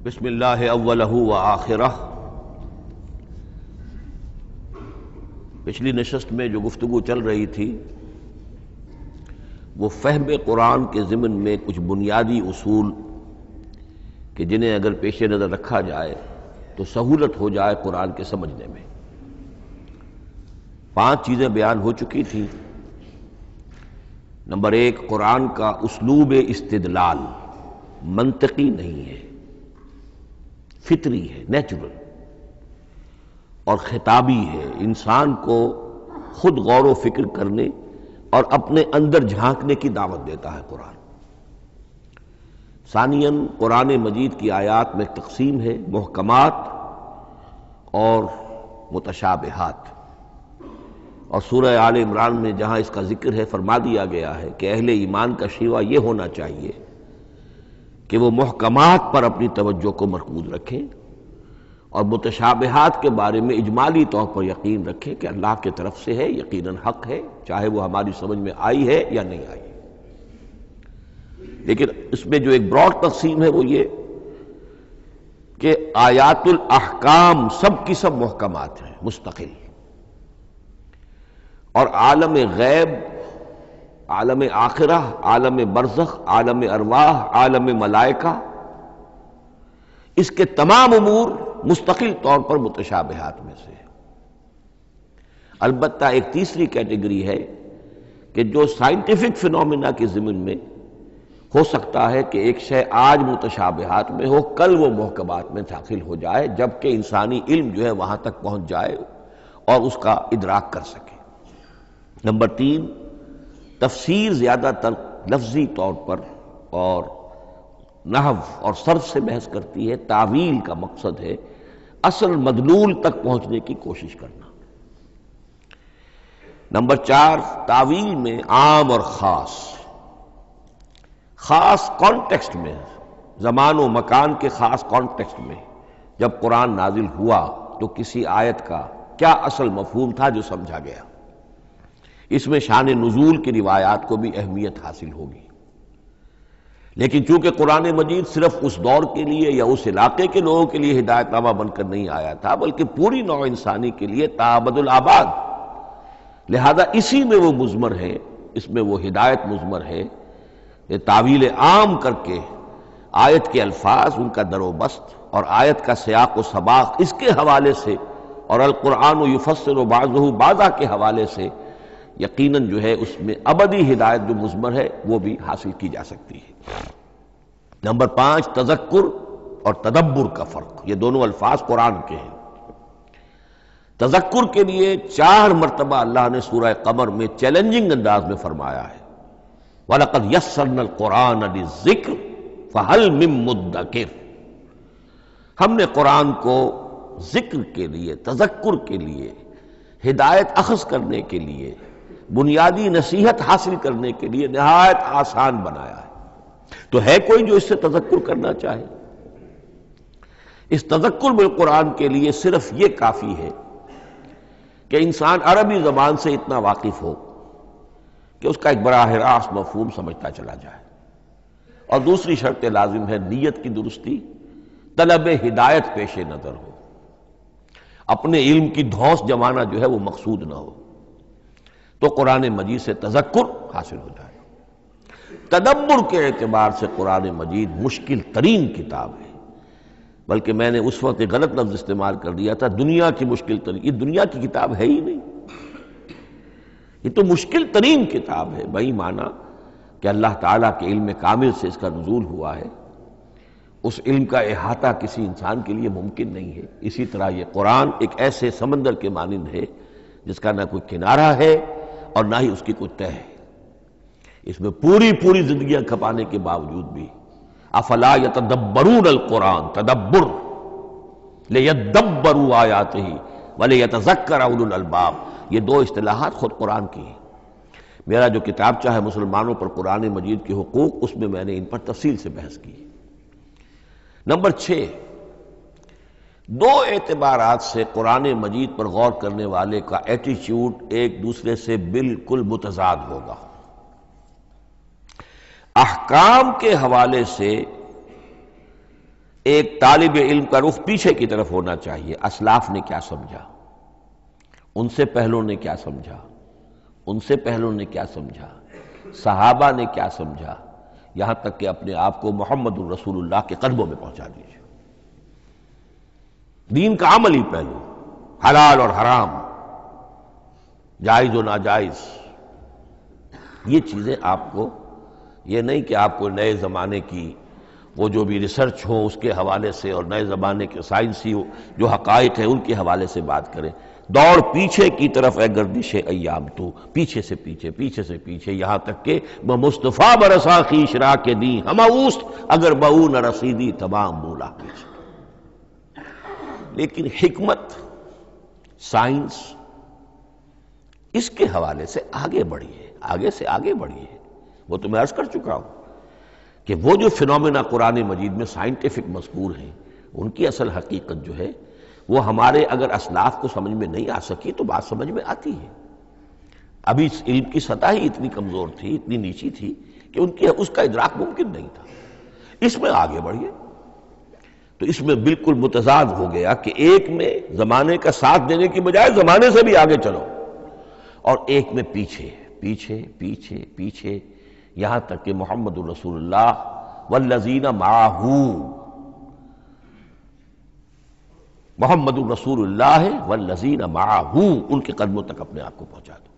بسم اللہ اولہ و آخرہ۔ پچھلی نشست میں جو گفتگو چل رہی تھی وہ فہم قرآن کے ضمن میں کچھ بنیادی اصول کہ جنہیں اگر پیش نظر رکھا جائے تو سہولت ہو جائے قرآن کے سمجھنے میں۔ 5 چیزیں بیان ہو چکی تھیں۔ نمبر 1، قرآن کا اسلوب استدلال منطقی نہیں ہے، فطری ہے، نیچرل اور خطابی ہے، انسان کو خود غور و فکر کرنے اور اپنے اندر جھانکنے کی دعوت دیتا ہے قرآن۔ ثانیاً، قرآن مجید کی آیات میں تقسیم ہے محکمات اور متشابہات، اور سورہ آل عمران میں جہاں اس کا ذکر ہے فرما دیا گیا ہے کہ اہل ایمان کا شیوہ یہ ہونا چاہیے کہ وہ محکمات پر اپنی توجہ کو مرکوز رکھیں اور متشابہات کے بارے میں اجمالی طور پر یقین رکھیں کہ اللہ کی طرف سے ہے، یقیناً حق ہے، چاہے وہ ہماری سمجھ میں آئی ہے یا نہیں آئی۔ لیکن اس میں جو ایک براڈ تقسیم ہے وہ یہ کہ آیات الاحکام سب کی سب محکمات ہیں مستقل، اور عالم غیب، عالم آخرہ، عالم برزخ، عالم ارواح، عالم ملائکہ، اس کے تمام امور مستقل طور پر متشابہات میں سے۔ البتہ ایک تیسری کیٹیگری ہے کہ جو سائنٹیفک فینومینا کے ضمن میں ہو سکتا ہے کہ ایک شے آج متشابہات میں ہو، کل وہ محکمات میں داخل ہو جائے، جبکہ انسانی علم جو ہے وہاں تک پہنچ جائے اور اس کا ادراک کر سکے۔ نمبر 3، تفسیر زیادہ تر لفظی طور پر اور نحو اور صرف سے بحث کرتی ہے، تعویل کا مقصد ہے اصل مدلول تک پہنچنے کی کوشش کرنا۔ نمبر 4، تعویل میں عام اور خاص کانٹیکسٹ میں، زمان و مکان کے خاص کانٹیکسٹ میں جب قرآن نازل ہوا تو کسی آیت کا کیا اصل مفہوم تھا جو سمجھا گیا، اس میں شان نزول کی روایات کو بھی اہمیت حاصل ہوگی۔ لیکن چونکہ قرآن مجید صرف اس دور کے لیے یا اس علاقے کے لوگوں کے لیے ہدایت نامہ بن کر نہیں آیا تھا، بلکہ پوری نوع انسانی کے لیے تابد الآباد، لہذا اسی میں وہ مضمر ہے، اس میں وہ ہدایت مضمر ہے۔ یہ تعویل عام کر کے آیت کے الفاظ، ان کا در و بست اور آیت کا سیاق و سباق اس کے حوالے سے، اور القرآن یفسر بعضہ بعضا کے حوالے سے یقیناً جو ہے اس میں ابدی ہدایت جو مضمر ہے وہ بھی حاصل کی جا سکتی ہے۔ نمبر 5، تذکر اور تدبر کا فرق، یہ دونوں الفاظ قرآن کے ہیں۔ تذکر کے لیے 4 مرتبہ اللہ نے سورہ قمر میں چیلنجنگ انداز میں فرمایا ہے وَلَقَدْ يَسَّرْنَا الْقُرْآنَ لِلذِّكْرِ فَهَلْ مِن مُدَّكِرٍ، ہم نے قرآن کو ذکر کے لیے، تذکر کے لیے، ہدایت اخذ کرنے کے لیے، بنیادی نصیحت حاصل کرنے کے لیے نہایت آسان بنایا ہے۔ تو ہے کوئی جو اس سے تذکر کرنا چاہے؟ اس تذکر بالقرآن کے لیے صرف یہ کافی ہے کہ انسان عربی زبان سے اتنا واقف ہو کہ اس کا ایک براہ راست مفہوم سمجھتا چلا جائے، اور دوسری شرط لازم ہے نیت کی درستی، طلب ہدایت پیش نظر ہو، اپنے علم کی دھوس جمانا جو ہے وہ مقصود نہ ہو، تو قرآن مجید سے تذکر حاصل ہو جائے۔ تدبر کے اعتبار سے قرآن مجید مشکل ترین کتاب ہے، بلکہ میں نے اس وقت ایک غلط لفظ استعمال کر دیا تھا، دنیا کی مشکل ترین، یہ دنیا کی کتاب ہے ہی نہیں، یہ تو مشکل ترین کتاب ہے، بہی معنی کہ اللہ تعالیٰ کے علم کامل سے اس کا نزول ہوا ہے، اس علم کا احاطہ کسی انسان کے لیے ممکن نہیں ہے۔ اسی طرح یہ قرآن ایک ایسے سمندر کے مانند ہے جس کا نہ کوئی کنارہ ہے اور نہ ہی اس کی کوئی تہہ ہے، اس میں پوری زندگیاں کھپانے کے باوجود بھی افلا یتدبرون القرآن، تدبر لیدبروا آیاتہ ولیتذکر اولو الالباب، یہ 2 اصطلاحات خود قرآن کی ہیں۔ میرا جو کتابچہ ہے مسلمانوں پر قرآن مجید کے حقوق، اس میں نے ان پر تفصیل سے بحث کی۔ نمبر 6، 2 اعتبارات سے قرآن مجید پر غور کرنے والے کا ایٹیچیوڈ ایک دوسرے سے بالکل متضاد ہوگا۔ احکام کے حوالے سے ایک طالب علم کا رخ پیچھے کی طرف ہونا چاہیے، اسلاف نے کیا سمجھا، ان سے پہلوں نے کیا سمجھا، ان سے پہلوں نے کیا سمجھا، صحابہ نے کیا سمجھا، یہاں تک کہ اپنے آپ کو محمد الرسول اللہ کے قدموں میں پہنچا دیجیے۔ دین کا عملی پہلو، حلال اور حرام، جائز و ناجائز، یہ چیزیں آپ کو، یہ نہیں کہ آپ کو نئے زمانے کی وہ جو بھی ریسرچ ہو اس کے حوالے سے اور نئے زمانے کے سائنسی جو حقائق ہیں ان کے حوالے سے بات کریں۔ دوڑ پیچھے کی طرف ہے گردش ایام تو، پیچھے سے پیچھے، پیچھے سے پیچھے، یہاں تک کہ مصطفیٰ برسا خیش را کے دی ہم اوست اگر بہو نہ رسیدی تمام مولا پیچھے۔ لیکن حکمت، سائنس، اس کے حوالے سے آگے بڑھیے، آگے سے آگے بڑھیے۔ وہ تو میں عرض کر چکا ہوں کہ وہ جو فینومینا قرآن مجید میں سائنٹیفک مذکور ہیں ان کی اصل حقیقت جو ہے وہ ہمارے اگر اسلاف کو سمجھ میں نہیں آ سکی تو بات سمجھ میں آتی ہے۔ ابھی اس علم کی سطح ہی اتنی کمزور تھی، اتنی نیچی تھی کہ ان کی اس کا ادراک ممکن نہیں تھا۔ اس میں آگے بڑھیے تو اس میں بالکل متضاد ہو گیا کہ ایک میں زمانے کا ساتھ دینے کی بجائے زمانے سے بھی آگے چلو، اور ایک میں پیچھے پیچھے پیچھے پیچھے، یہاں تک کہ محمد الرسول اللہ والذین معہ، محمد الرسول اللہ والذین معہ، ان کے قدموں تک اپنے آپ کو پہنچا دو۔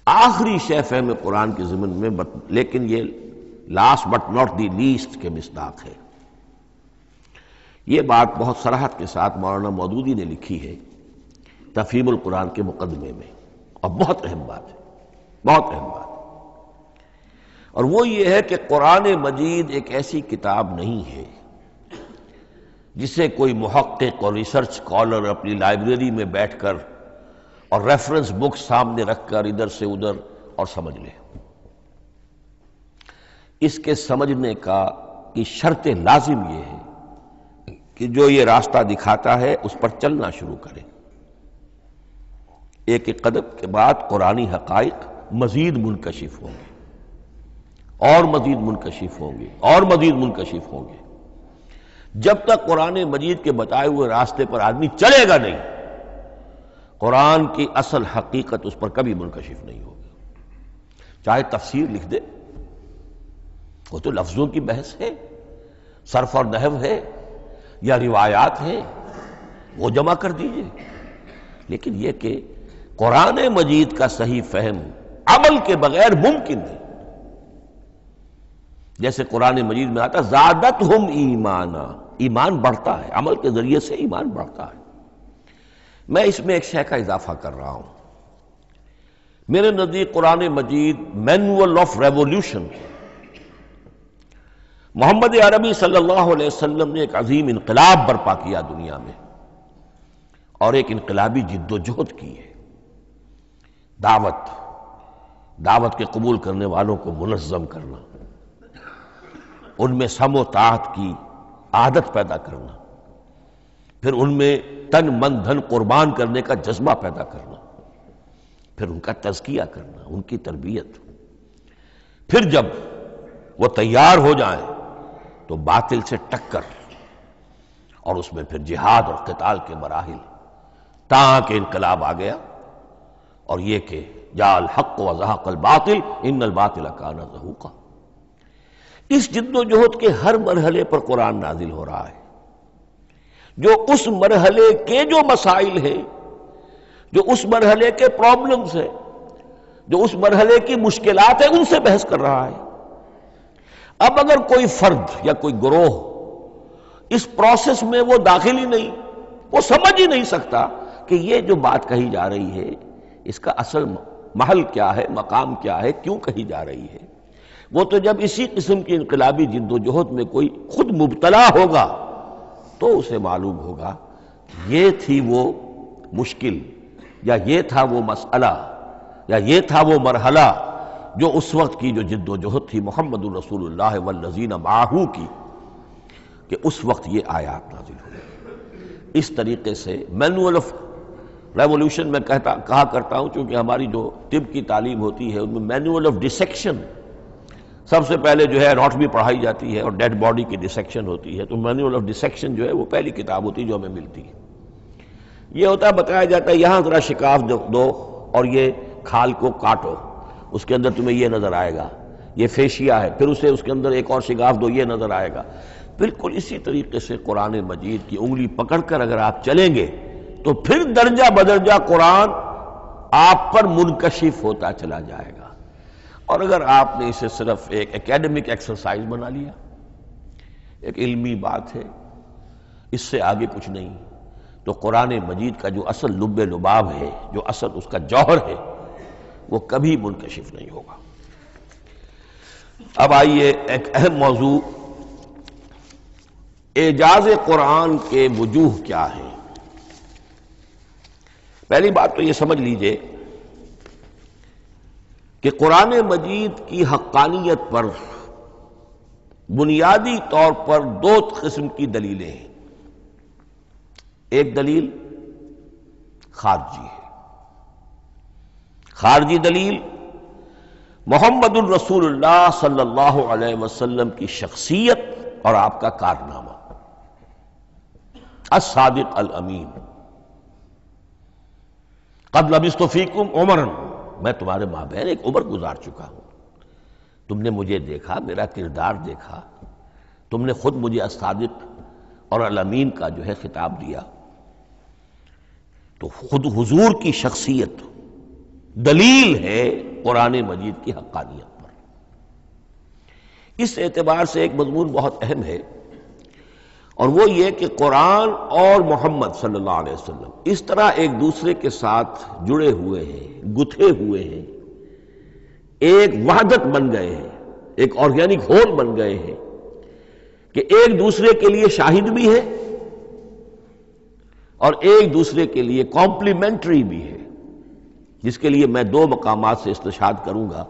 آخری شے فہم قرآن کے ضمن میں، لیکن یہ last but not the least کے مصداق ہے۔ یہ بات بہت صراحت کے ساتھ مولانا مودودی نے لکھی ہے تفہیم القرآن کے مقدمے میں، اور بہت اہم بات ہے، بہت اہم بات ہے، اور وہ یہ ہے کہ قرآن مجید ایک ایسی کتاب نہیں ہے جسے کوئی محقق اور ریسرچ اسکالر اپنی لائبریری میں بیٹھ کر اور ریفرنس بک سامنے رکھ کر ادھر سے ادھر اور سمجھ لے۔ اس کے سمجھنے کی شرط لازم یہ ہے کہ جو یہ راستہ دکھاتا ہے اس پر چلنا شروع کرے۔ ایک ایک قدم کے بعد قرآنی حقائق مزید منکشف ہوں گے، اور مزید منکشف ہوں گے، اور مزید منکشف ہوں گے۔ جب تک قرآن مجید کے بتائے ہوئے راستے پر آدمی چلے گا نہیں، قرآن کی اصل حقیقت اس پر کبھی منکشف نہیں ہوگی۔ چاہے تفسیر لکھ دے، وہ تو لفظوں کی بحث ہے، صرف اور نحو ہے یا روایات ہیں، وہ جمع کر دیجئے، لیکن یہ کہ قرآن مجید کا صحیح فہم عمل کے بغیر ممکن نہیں۔ جیسے قرآن مجید میں آتا زادتہم ایمانا، ایمان بڑھتا ہے، عمل کے ذریعے سے ایمان بڑھتا ہے۔ میں اس میں ایک شے کا اضافہ کر رہا ہوں۔ میرے نزدیک قرآن مجید مینول آف ریولیوشن، محمد عربی صلی اللہ علیہ وسلم نے ایک عظیم انقلاب برپا کیا دنیا میں، اور ایک انقلابی جد و جہد کی ہے۔ دعوت کے قبول کرنے والوں کو منظم کرنا، ان میں سم و طاعت کی عادت پیدا کرنا، پھر ان میں تن من دھن قربان کرنے کا جذبہ پیدا کرنا، پھر ان کا تزکیہ کرنا، ان کی تربیت، پھر جب وہ تیار ہو جائیں تو باطل سے ٹکر، اور اس میں پھر جہاد اور قتال کے مراحل، تاکہ انقلاب آ گیا، اور یہ کہ جاء الحق وزہق الباطل ان الباطل کان زہوقا۔ اس جد و جہد کے ہر مرحلے پر قرآن نازل ہو رہا ہے، جو اس مرحلے کے جو مسائل ہیں، جو اس مرحلے کے پرابلمز ہیں، جو اس مرحلے کی مشکلات ہیں، ان سے بحث کر رہا ہے۔ اب اگر کوئی فرد یا کوئی گروہ اس پروسیس میں وہ داخل ہی نہیں، وہ سمجھ ہی نہیں سکتا کہ یہ جو بات کہی جا رہی ہے اس کا اصل محل کیا ہے، مقام کیا ہے، کیوں کہی جا رہی ہے، وہ تو جب اسی قسم کی انقلابی جد و جہد میں کوئی خود مبتلا ہوگا تو اسے معلوم ہوگا یہ تھی وہ مشکل، یا یہ تھا وہ مسئلہ، یا یہ تھا وہ مرحلہ جو اس وقت کی جو جد و جہد تھی محمد الرسول اللہ والذین معہ کی، کہ اس وقت یہ آیات نازل ہوئی۔ اس طریقے سے مینول آف ریولیوشن میں کہا کرتا ہوں، چونکہ ہماری جو طب کی تعلیم ہوتی ہے ان میں مینول آف ڈسیکشن، سب سے پہلے جو ہے اناٹمی پڑھائی جاتی ہے اور ڈیڈ باڈی کی ڈسیکشن ہوتی ہے، تو مینول آف ڈسیکشن جو ہے وہ پہلی کتاب ہوتی ہے جو ہمیں ملتی ہے۔ یہ ہوتا ہے، بتایا جاتا ہے یہاں ذرا شکاف دو اور یہ کھال کو کاٹو، اس کے اندر تمہیں یہ نظر آئے گا، یہ فیشیا ہے، پھر اسے اس کے اندر ایک اور شگاف دو، یہ نظر آئے گا۔ بالکل اسی طریقے سے قرآن مجید کی انگلی پکڑ کر اگر آپ چلیں گے تو پھر درجہ بدرجہ قرآن آپ پر منکشف ہوتا چلا جائے گا۔ اور اگر آپ نے اسے صرف ایک اکیڈمک ایکسرسائز بنا لیا، ایک علمی بات ہے، اس سے آگے کچھ نہیں، تو قرآن مجید کا جو اصل لب لباب ہے، جو اصل اس کا جوہر ہے، وہ کبھی منکشف نہیں ہوگا۔ اب آئیے ایک اہم موضوع، اعجاز قرآن کے وجوہ کیا ہیں۔ پہلی بات تو یہ سمجھ لیجئے کہ قرآن مجید کی حقانیت پر بنیادی طور پر دو قسم کی دلیلیں ہیں۔ ایک دلیل خارجی ہے، خارجی دلیل محمد الرسول اللہ صلی اللہ علیہ وسلم کی شخصیت اور آپ کا کارنامہ، الصادق الامین، قد لبثت فیکم عمرا، میں تمہارے مابین ایک عمر گزار چکا ہوں، تم نے مجھے دیکھا، میرا کردار دیکھا، تم نے خود مجھے الصادق اور الامین کا جو ہے خطاب دیا، تو خود حضور کی شخصیت دلیل ہے قرآن مجید کی حقانیت پر۔ اس اعتبار سے ایک مضمون بہت اہم ہے، اور وہ یہ کہ قرآن اور محمد صلی اللہ علیہ وسلم اس طرح ایک دوسرے کے ساتھ جڑے ہوئے ہیں، گتھے ہوئے ہیں، ایک وحدت بن گئے ہیں، ایک آرگینک ہول بن گئے ہیں کہ ایک دوسرے کے لیے شاہد بھی ہے اور ایک دوسرے کے لیے کمپلیمنٹری بھی ہے، جس کے لیے میں دو مقامات سے استشہاد کروں گا۔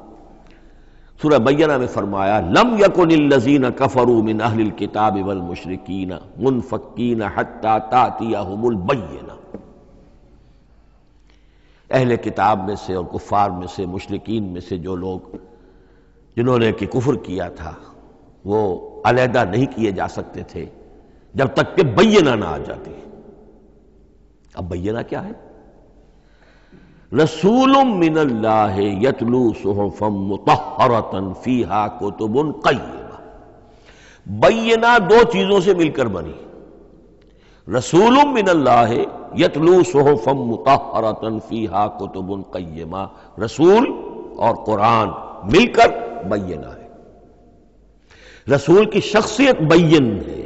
سورہ بینہ میں فرمایا لم یکن الذین کفروا من اہل الکتاب والمشرکین منفکین حتی تأتیہم البینہ، اہل کتاب میں سے اور کفار میں سے، مشرکین میں سے جو لوگ جنہوں نے کہ کفر کیا تھا، وہ علیحدہ نہیں کیے جا سکتے تھے جب تک کہ بینہ نہ آ جاتی۔ اب بینہ کیا ہے؟ رسول من اللہ یتلو صحفا مطہرۃ فیہا کتب قیمہ، بینہ دو چیزوں سے مل کر بنی، رسول من اللہ یتلو صحفا مطہرۃ فیہا کتب قیمہ، رسول اور قرآن مل کر بینہ ہے، رسول کی شخصیت بین ہے،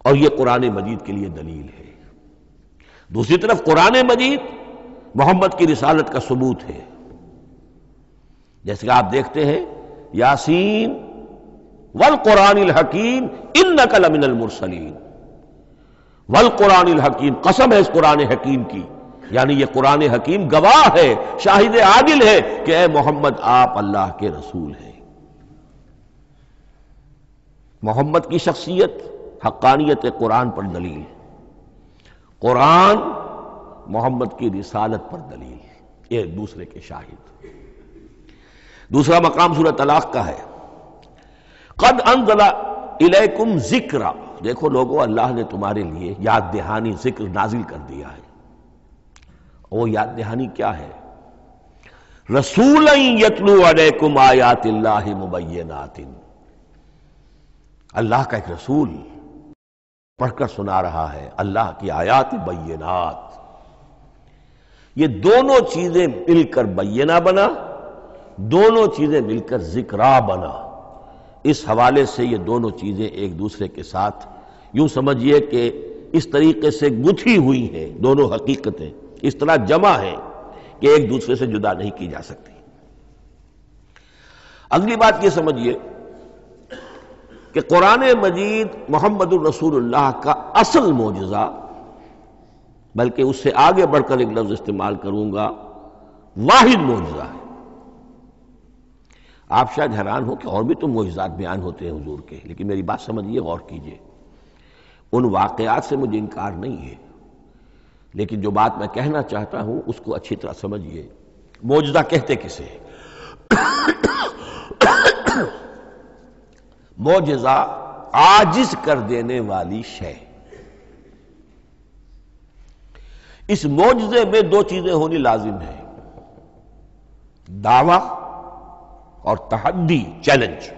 اور یہ قرآن مجید کے لیے دلیل ہے۔ دوسری طرف قرآن مجید محمد کی رسالت کا ثبوت ہے، جیسے کہ آپ دیکھتے ہیں یاسین والقرآن الحکیم انک لمن المرسلین، والقرآن الحکیم، قسم ہے اس قرآن حکیم کی، یعنی یہ قرآن حکیم گواہ ہے، شاہد عادل ہے کہ اے محمد آپ اللہ کے رسول ہیں۔ محمد کی شخصیت، حقانیت قرآن پر دلیل، قرآن محمد کی رسالت پر دلیل، ایک دوسرے کے شاہد۔ دوسرا مقام سورہ طلاق کا ہے، قد انزل الیکم ذکرا، دیکھو لوگو اللہ نے تمہارے لیے یاد دہانی ذکر نازل کر دیا ہے۔ وہ یاد دہانی کیا ہے؟ رسولا یتلو علیکم آیات اللہ مبینات، اللہ کا ایک رسول پڑھ کر سنا رہا ہے اللہ کی آیات بینات۔ یہ دونوں چیزیں مل کر بینہ بنا، دونوں چیزیں مل کر ذکرا بنا۔ اس حوالے سے یہ دونوں چیزیں ایک دوسرے کے ساتھ یوں سمجھیے کہ اس طریقے سے گتھی ہوئی ہیں، دونوں حقیقتیں اس طرح جمع ہیں کہ ایک دوسرے سے جدا نہیں کی جا سکتی۔ اگلی بات یہ سمجھیے کہ قرآن مجید محمد الرسول اللہ کا اصل معجزہ، بلکہ اس سے آگے بڑھ کر ایک لفظ استعمال کروں گا، واحد معجزہ ہے۔ آپ شاید حیران ہو کہ اور بھی تو معجزات بیان ہوتے ہیں حضور کے، لیکن میری بات سمجھیے، غور کیجئے، ان واقعات سے مجھے انکار نہیں ہے، لیکن جو بات میں کہنا چاہتا ہوں اس کو اچھی طرح سمجھیے۔ معجزہ کہتے کسے ہیں؟ معجزہ عاجز کر دینے والی شے۔ اس معجزے میں دو چیزیں ہونی لازم ہیں، دعویٰ اور تحدی، چیلنج۔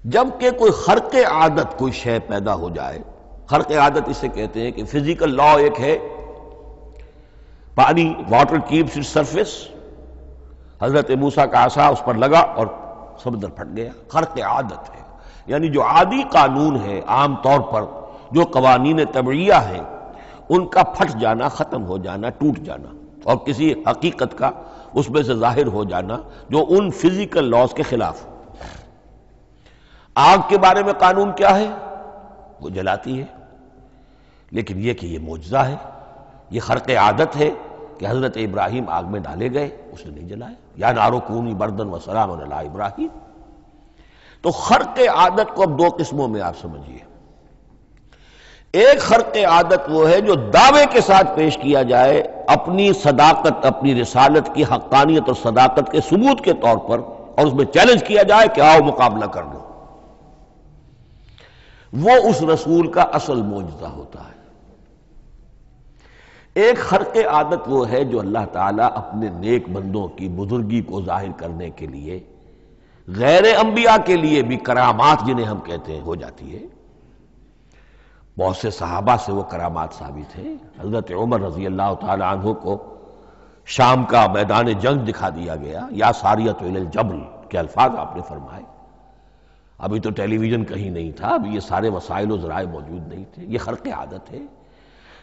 جبکہ کوئی خرق عادت کوئی شے پیدا ہو جائے، خرق عادت اسے کہتے ہیں کہ فزیکل لا ایک ہے، پانی، واٹر کیپس اٹس سرفیس، حضرت موسیٰ کا عصا اس پر لگا اور سمندر پھٹ گیا، خرق عادت ہے، یعنی جو عادی قانون ہے، عام طور پر جو قوانین طبعیہ ہیں ان کا پھٹ جانا، ختم ہو جانا، ٹوٹ جانا، اور کسی حقیقت کا اس میں سے ظاہر ہو جانا جو ان فزیکل لاز کے خلاف۔ آگ کے بارے میں قانون کیا ہے؟ وہ جلاتی ہے، لیکن یہ کہ یہ معجزہ ہے، یہ خرق عادت ہے کہ حضرت ابراہیم آگ میں ڈالے گئے، اس نے نہیں جلایا، یا نارو کونی بردن و سلام علی ابراہیم۔ تو خرق عادت کو اب دو قسموں میں آپ سمجھیے۔ ایک خرق عادت وہ ہے جو دعوے کے ساتھ پیش کیا جائے، اپنی صداقت، اپنی رسالت کی حقانیت اور صداقت کے ثبوت کے طور پر، اور اس میں چیلنج کیا جائے کہ آؤ مقابلہ کر لو، وہ اس رسول کا اصل معجزہ ہوتا ہے۔ ایک خرق عادت وہ ہے جو اللہ تعالیٰ اپنے نیک بندوں کی بزرگی کو ظاہر کرنے کے لیے، غیر انبیاء کے لیے بھی کرامات جنہیں ہم کہتے ہیں ہو جاتی ہے۔ بہت سے صحابہ سے وہ کرامات ثابت ہیں۔ حضرت عمر رضی اللہ تعالی عنہ کو شام کا میدان جنگ دکھا دیا گیا، یا ساریۃ الی الجبل کے الفاظ آپ نے فرمائے۔ ابھی تو ٹیلی ویژن کہیں نہیں تھا، ابھی یہ سارے وسائل و ذرائع موجود نہیں تھے، یہ خرق عادت ہے۔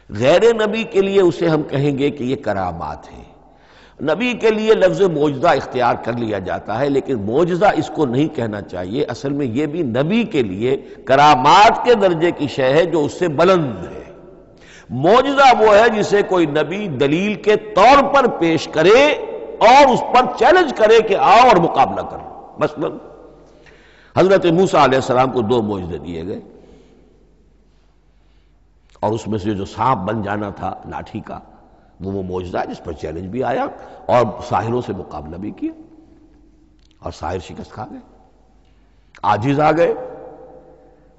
غیر نبی کے لیے اسے ہم کہیں گے کہ یہ کرامات ہے۔ نبی کے لیے لفظ معجزہ اختیار کر لیا جاتا ہے، لیکن معجزہ اس کو نہیں کہنا چاہیے، اصل میں یہ بھی نبی کے لیے کرامات کے درجے کی شے ہے جو اس سے بلند ہے۔ معجزہ وہ ہے جسے کوئی نبی دلیل کے طور پر پیش کرے اور اس پر چیلنج کرے کہ آؤ اور مقابلہ کرو۔ مثلا حضرت موسیٰ علیہ السلام کو دو معجزے دیے گئے، اور اس میں سے جو سانپ بن جانا تھا لاٹھی کا، وہ معجزہ ہے جس پر چیلنج بھی آیا اور ساحروں سے مقابلہ بھی کیا، اور ساحر شکست کھا گئے، عاجز آ گئے۔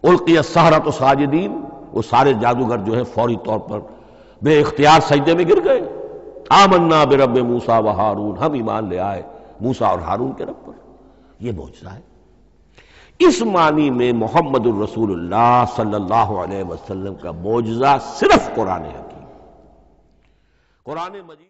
القی السحرۃ ساجدین، وہ سارے جادوگر جو ہیں فوری طور پر بے اختیار سجدے میں گر گئے۔ آمنا برب موسیٰ و ہارون، ہم ایمان لے آئے موسیٰ اور ہارون کے رب پر۔ یہ معجزہ ہے۔ اس معنی میں محمد الرسول اللہ صلی اللہ علیہ وسلم کا معجزہ صرف قرآن حکیم، قرآن مجید۔